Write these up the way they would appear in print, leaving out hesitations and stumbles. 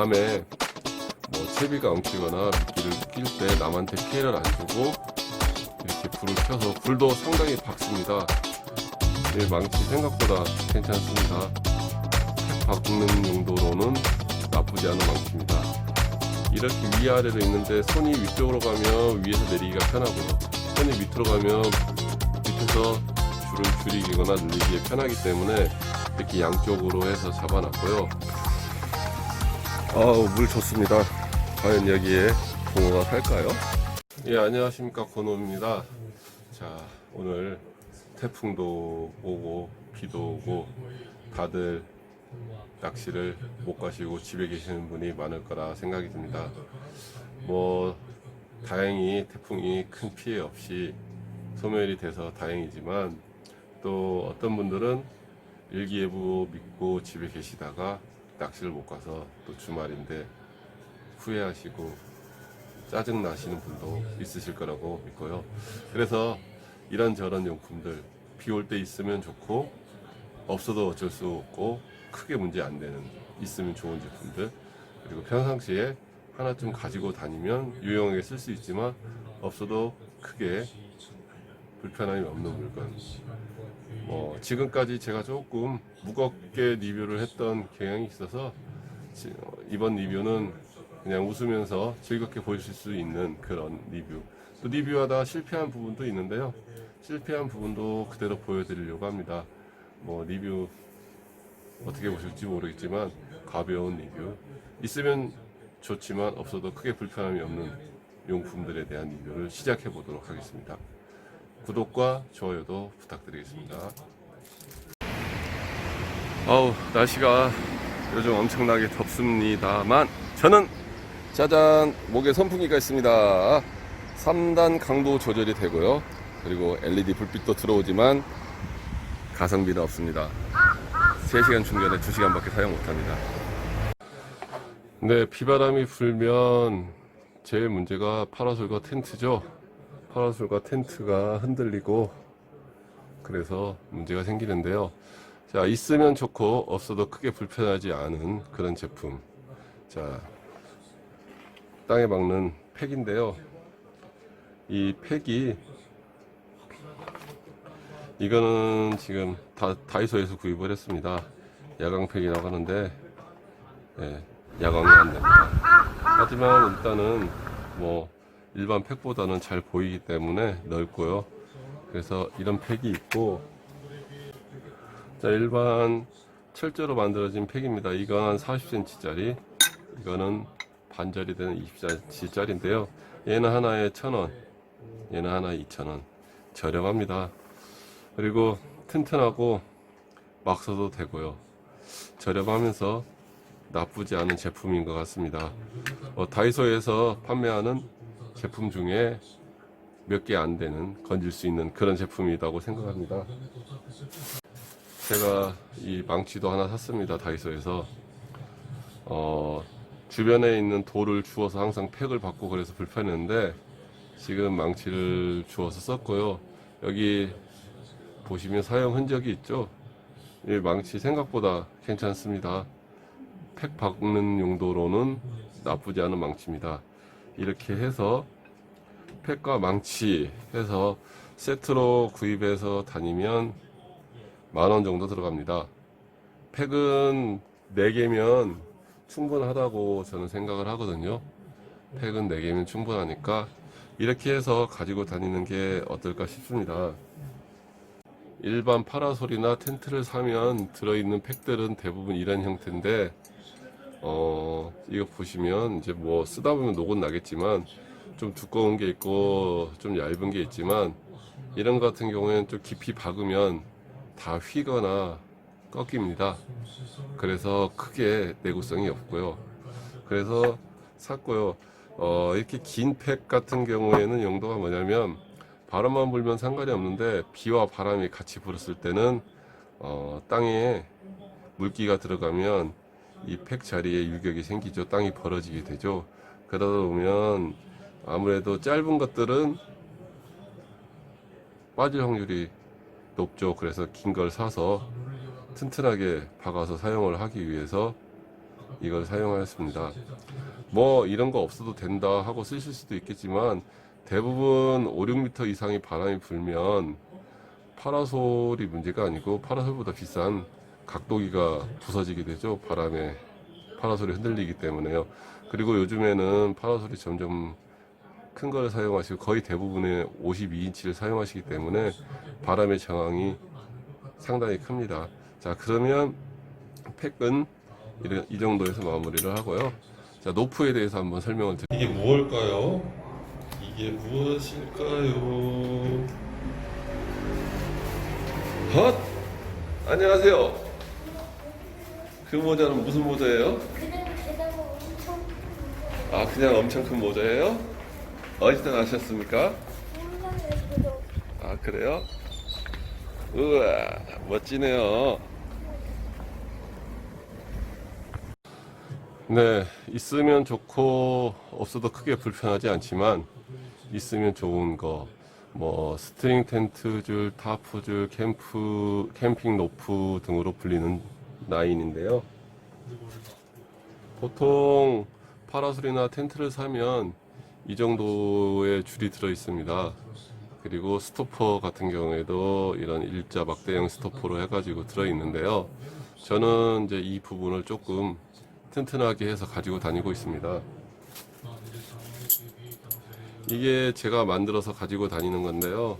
밤에 뭐 채비가 엉키거나 미끼를 낄 때 남한테 피해를 안 주고 이렇게 불을 켜서 불도 상당히 밝습니다. 이 망치 생각보다 괜찮습니다. 팩 박는 용도로는 나쁘지 않은 망치입니다. 이렇게 위아래로 있는데 손이 위쪽으로 가면 위에서 내리기가 편하고요. 손이 밑으로 가면 밑에서 줄을 줄이거나 늘리기에 편하기 때문에 이렇게 양쪽으로 해서 잡아놨고요. 아우, 물 좋습니다. 과연 여기에 붕어가 살까요? 예, 안녕하십니까, 권호입니다. 자, 오늘 태풍도 오고 비도 오고 다들 낚시를 못 가시고 집에 계시는 분이 많을 거라 생각이 듭니다. 뭐 다행히 태풍이 큰 피해 없이 소멸이 돼서 다행이지만, 또 어떤 분들은 일기예보 믿고 집에 계시다가 낚시를 못 가서 또 주말인데 후회하시고 짜증 나시는 분도 있으실 거라고 믿고요. 그래서 이런저런 용품들 비 올 때 있으면 좋고 없어도 어쩔 수 없고 크게 문제 안 되는, 있으면 좋은 제품들, 그리고 평상시에 하나쯤 가지고 다니면 유용하게 쓸 수 있지만 없어도 크게 불편함이 없는 물건. 지금까지 제가 조금 무겁게 리뷰를 했던 경향이 있어서 이번 리뷰는 그냥 웃으면서 즐겁게 보실 수 있는 그런 리뷰. 또 리뷰하다 실패한 부분도 있는데요. 실패한 부분도 그대로 보여드리려고 합니다. 리뷰 어떻게 보실지 모르겠지만 가벼운 리뷰, 있으면 좋지만 없어도 크게 불편함이 없는 용품들에 대한 리뷰를 시작해 보도록 하겠습니다. 구독과 좋아요도 부탁드리겠습니다. 날씨가 요즘 엄청나게 덥습니다만 저는 짜잔, 목에 선풍기가 있습니다. 3단 강도 조절이 되고요. 그리고 LED 불빛도 들어오지만 가성비는 없습니다. 3시간 충전에 2시간밖에 사용 못합니다. 네, 비바람이 불면 제일 문제가 파라솔과 텐트죠. 파라솔과 텐트가 흔들리고 그래서 문제가 생기는데요. 자, 있으면 좋고 없어도 크게 불편하지 않은 그런 제품. 자, 땅에 박는 팩인데요. 이 팩이, 이거는 지금 다이소에서 구입을 했습니다. 야광팩이라고 하는데, 예, 야광이 안 됩니다. 하지만 일단은 일반 팩보다는 잘 보이기 때문에 넓고요. 그래서 이런 팩이 있고, 자, 일반 철제로 만들어진 팩입니다. 이건 한 40cm 짜리, 이거는 반절이 되는 20cm 짜리인데요. 얘는 하나에 1,000원, 얘는 하나에 2,000원. 저렴합니다. 그리고 튼튼하고 막 써도 되고요. 저렴하면서 나쁘지 않은 제품인 것 같습니다. 다이소에서 판매하는 제품 중에 몇 개 안 되는, 건질 수 있는 그런 제품이라고 생각합니다. 제가 이 망치도 하나 샀습니다. 다이소에서. 주변에 있는 돌을 주워서 항상 팩을 받고 그래서 불편했는데 지금 망치를 주워서 썼고요. 여기 보시면 사용 흔적이 있죠. 이 망치 생각보다 괜찮습니다. 팩 박는 용도로는 나쁘지 않은 망치입니다. 이렇게 해서 팩과 망치 해서 세트로 구입해서 다니면 10,000원 정도 들어갑니다. 팩은 4개면 충분하다고 저는 생각을 하거든요. 팩은 4개면 충분하니까 이렇게 해서 가지고 다니는 게 어떨까 싶습니다. 일반 파라솔이나 텐트를 사면 들어있는 팩들은 대부분 이런 형태인데, 이거 보시면 이제 쓰다 보면 녹은 나겠지만 좀 두꺼운 게 있고 좀 얇은 게 있지만, 이런 것 같은 경우에는 좀 깊이 박으면 다 휘거나 꺾입니다. 그래서 크게 내구성이 없고요. 그래서 샀고요. 이렇게 긴 팩 같은 경우에는 용도가 뭐냐면, 바람만 불면 상관이 없는데 비와 바람이 같이 불었을 때는 땅에 물기가 들어가면 이 팩 자리에 유격이 생기죠. 땅이 벌어지게 되죠. 그러다 보면 아무래도 짧은 것들은 빠질 확률이 높죠. 그래서 긴 걸 사서 튼튼하게 박아서 사용을 하기 위해서 이걸 사용하였습니다. 뭐 이런 거 없어도 된다 하고 쓰실 수도 있겠지만 대부분 5, 6m 이상의 바람이 불면 파라솔이 문제가 아니고 파라솔보다 비싼 각도기가 부서지게 되죠. 바람에 파라솔이 흔들리기 때문에요. 그리고 요즘에는 파라솔이 점점 큰 거를 사용하시고 거의 대부분의 52인치를 사용하시기 때문에 바람의 저항이 상당히 큽니다. 자, 그러면 팩은 이 정도에서 마무리를 하고요. 자, 노프에 대해서 한번 설명을 드릴게요. 이게 무엇일까요? 이게 무엇일까요? 헛! 안녕하세요. 그 모자는 무슨 모자예요? 아, 그냥 엄청 큰 모자예요? 어디서 나셨습니까? 아, 그래요? 우와, 멋지네요. 네, 있으면 좋고 없어도 크게 불편하지 않지만 있으면 좋은 거, 뭐 스트링 텐트 줄, 타프 줄, 캠핑 로프 등으로 불리는 라인인데요. 보통 파라솔이나 텐트를 사면 이 정도의 줄이 들어 있습니다. 그리고 스토퍼 같은 경우에도 이런 일자 막대형 스토퍼로 해가지고 들어 있는데요. 저는 이제 이 부분을 조금 튼튼하게 해서 가지고 다니고 있습니다. 이게 제가 만들어서 가지고 다니는 건데요.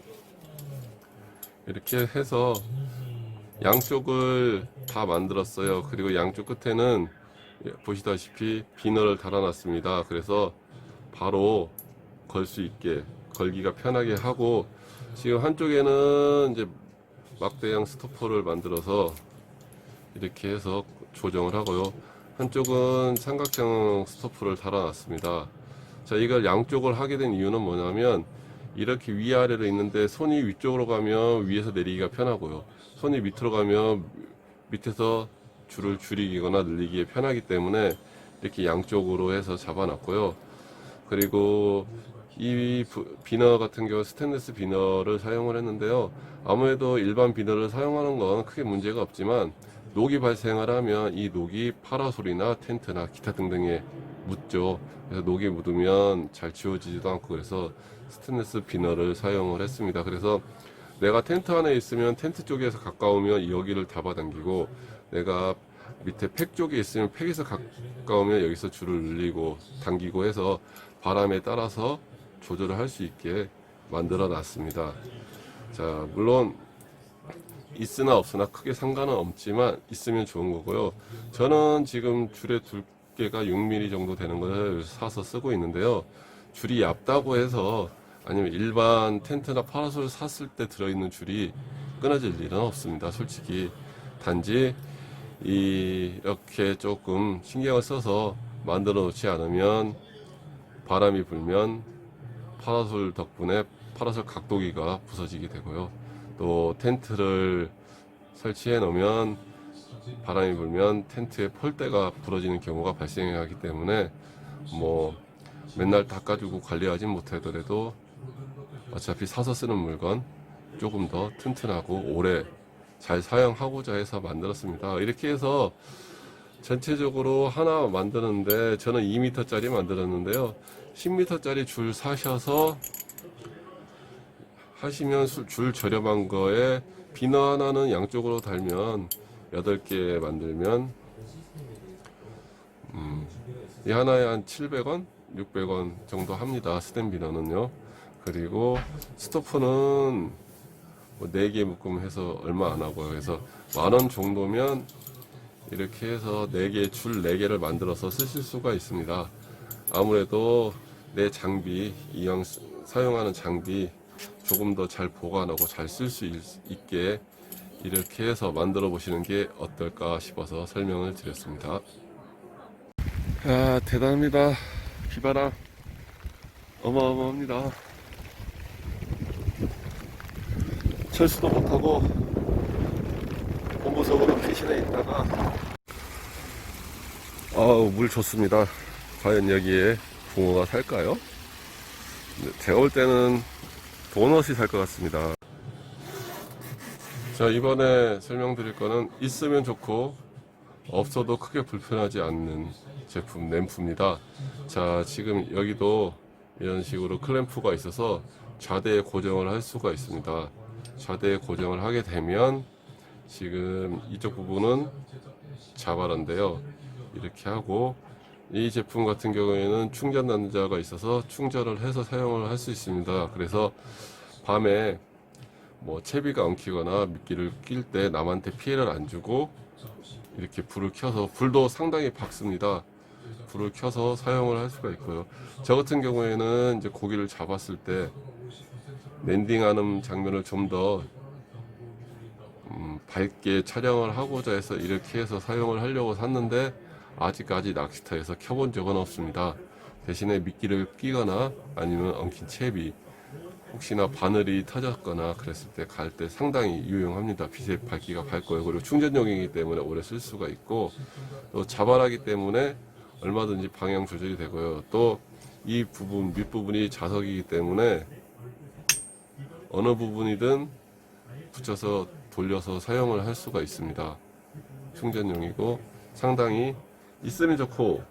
이렇게 해서 양쪽을 다 만들었어요. 그리고 양쪽 끝에는 보시다시피 비너를 달아놨습니다. 그래서 바로 걸 수 있게 걸기가 편하게 하고, 지금 한쪽에는 이제 막대형 스토퍼를 만들어서 이렇게 해서 조정을 하고요. 한쪽은 삼각형 스토퍼를 달아놨습니다. 자, 이걸 양쪽을 하게 된 이유는 뭐냐면 이렇게 위아래로 있는데 손이 위쪽으로 가면 위에서 내리기가 편하고요. 손이 밑으로 가면 밑에서 줄을 줄이거나 늘리기에 편하기 때문에 이렇게 양쪽으로 해서 잡아놨고요. 그리고 이 비너 같은 경우 스테인리스 비너를 사용을 했는데요. 아무래도 일반 비너를 사용하는 건 크게 문제가 없지만 녹이 발생을 하면 이 녹이 파라솔이나 텐트나 기타 등등에 묻죠. 그래서 녹이 묻으면 잘 지워지지도 않고, 그래서 스테인리스 비너를 사용을 했습니다. 그래서 내가 텐트 안에 있으면 텐트 쪽에서 가까우면 여기를 잡아당기고, 내가 밑에 팩 쪽에 있으면 팩에서 가까우면 여기서 줄을 늘리고 당기고 해서 바람에 따라서 조절을 할 수 있게 만들어 놨습니다. 자, 물론 있으나 없으나 크게 상관은 없지만 있으면 좋은 거고요. 저는 지금 줄의 두께가 6mm 정도 되는 걸 사서 쓰고 있는데요. 줄이 얇다고 해서, 아니면 일반 텐트나 파라솔 샀을 때 들어있는 줄이 끊어질 일은 없습니다. 솔직히 단지 이렇게 조금 신경을 써서 만들어 놓지 않으면 바람이 불면 파라솔 덕분에 파라솔 각도기가 부서지게 되고요. 또 텐트를 설치해 놓으면 바람이 불면 텐트의 폴대가 부러지는 경우가 발생하기 때문에 뭐 맨날 닦아주고 관리하지 못하더라도 어차피 사서 쓰는 물건 조금 더 튼튼하고 오래 잘 사용하고자 해서 만들었습니다. 이렇게 해서 전체적으로 하나 만드는데 저는 2m짜리 만들었는데요. 10m짜리 줄 사셔서 하시면 줄 저렴한 거에 비너 하나는 양쪽으로 달면 8개 만들면 이 하나에 한 700원, 600원 정도 합니다. 스텐 비너는요. 그리고 스토퍼는 뭐 4개 묶음해서 얼마 안 하고요. 그래서 10,000원 정도면 이렇게 해서 4개, 줄 4개를 만들어서 쓰실 수가 있습니다. 아무래도 내 장비, 이왕 사용하는 장비 조금 더 잘 보관하고 잘 쓸 수 있게 이렇게 해서 만들어 보시는 게 어떨까 싶어서 설명을 드렸습니다. 아, 대단합니다. 비바람 어마어마합니다. 철수도 못하고 본부석으로 대신에 있다가 물 좋습니다. 과연 여기에 붕어가 살까요? 제가 올 때는 도넛이 살 것 같습니다. 자, 이번에 설명드릴 거는 있으면 좋고 없어도 크게 불편하지 않는 제품 램프입니다. 자, 지금 여기도 이런 식으로 클램프가 있어서 좌대에 고정을 할 수가 있습니다. 좌대에 고정을 하게 되면 지금 이쪽 부분은 자발한데요. 이렇게 하고 이 제품 같은 경우에는 충전 단자가 있어서 충전을 해서 사용을 할 수 있습니다. 그래서 밤에 뭐 채비가 엉키거나 미끼를 낄 때 남한테 피해를 안 주고 이렇게 불을 켜서, 불도 상당히 밝습니다. 불을 켜서 사용을 할 수가 있고요. 저 같은 경우에는 이제 고기를 잡았을 때 랜딩하는 장면을 좀 더 밝게 촬영을 하고자 해서 이렇게 해서 사용을 하려고 샀는데 아직까지 낚시터에서 켜본 적은 없습니다. 대신에 미끼를 끼거나 아니면 엉킨 채비, 혹시나 바늘이 터졌거나 그랬을 때 갈 때 상당히 유용합니다. 빛에 밝기가 밝고요. 그리고 충전용이기 때문에 오래 쓸 수가 있고, 또 자발하기 때문에 얼마든지 방향 조절이 되고요. 또 이 부분, 밑부분이 자석이기 때문에 어느 부분이든 붙여서 돌려서 사용을 할 수가 있습니다. 충전용이고 상당히 있으면 좋고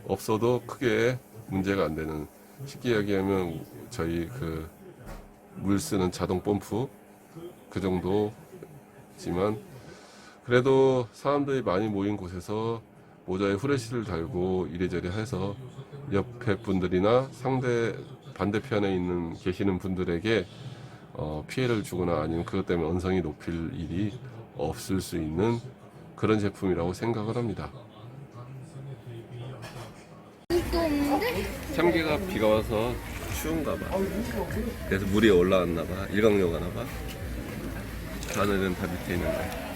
없어도 크게 문제가 안 되는, 쉽게 얘기하면 저희 그 물 쓰는 자동 펌프 그 정도지만, 그래도 사람들이 많이 모인 곳에서 모자에 후레쉬를 달고 이래저래 해서 옆에 분들이나 상대 반대편에 있는 계시는 분들에게 피해를 주거나 아니면 그것 때문에 언성이 높일 일이 없을 수 있는 그런 제품이라고 생각을 합니다. 또 없는데? 참개가 비가 와서 추운가 봐. 그래서 물이 올라왔나 봐. 일광욕 하나 봐. 바늘은 다 밑에 있는데.